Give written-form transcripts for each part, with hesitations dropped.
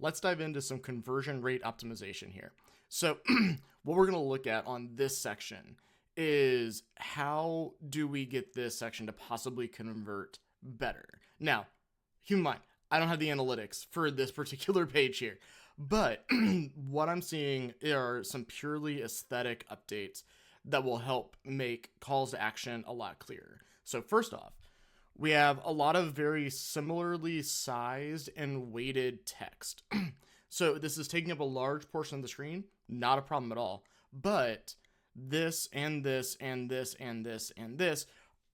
let's dive into some conversion rate optimization here. So what we're going to look at on this section is how do we get this section to possibly convert better. Now, keep in mind, I don't have the analytics for this particular page here, but what I'm seeing are some purely aesthetic updates that will help make calls to action a lot clearer. So first off, we have a lot of very similarly sized and weighted text. So this is taking up a large portion of the screen, not a problem at all. But this and this and this and this and this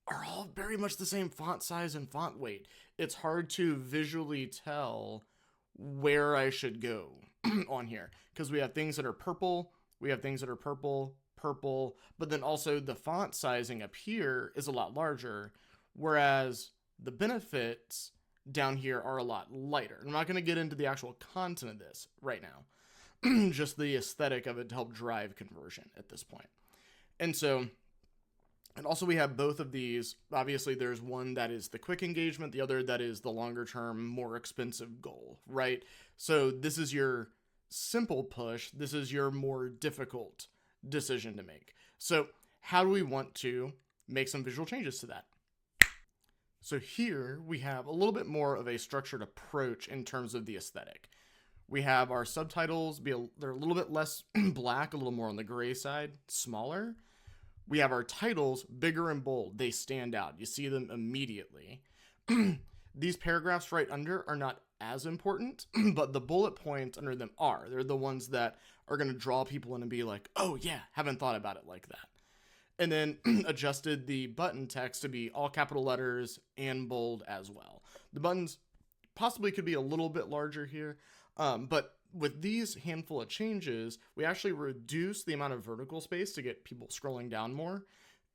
are all very much the same font size and font weight. It's hard to visually tell where I should go on here because we have things that are purple, we have things that are purple, but then also the font sizing up here is a lot larger, whereas the benefits down here are a lot lighter. I'm not going to get into the actual content of this right now, just the aesthetic of it to help drive conversion at this point. And so, and also we have both of these. Obviously, there's one that is the quick engagement, the other that is the longer term, more expensive goal, right? So this is your simple push. This is your more difficult decision to make. So how do we want to make some visual changes to that? So here we have a little bit more of a structured approach in terms of the aesthetic. We have our subtitles, they're a little bit less black, a little more on the gray side, smaller. We have our titles bigger and bold. They stand out. You see them immediately. These paragraphs right under are not as important, but the bullet points under them are. They're the ones that are going to draw people in and be like, oh yeah, haven't thought about it like that. And then adjusted the button text to be all capital letters and bold as well. The buttons possibly could be a little bit larger here, but with these handful of changes, we actually reduce the amount of vertical space to get people scrolling down more.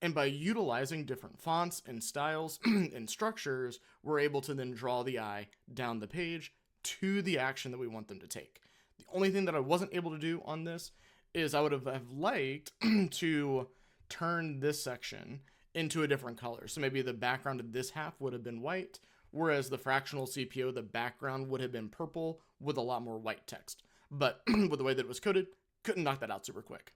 And by utilizing different fonts and styles and structures, we're able to then draw the eye down the page to the action that we want them to take. The only thing that I wasn't able to do on this is I would have liked to turn this section into a different color. So maybe the background of this half would have been white, whereas the fractional CPO, the background would have been purple with a lot more white text. But with the way that it was coded, couldn't knock that out super quick.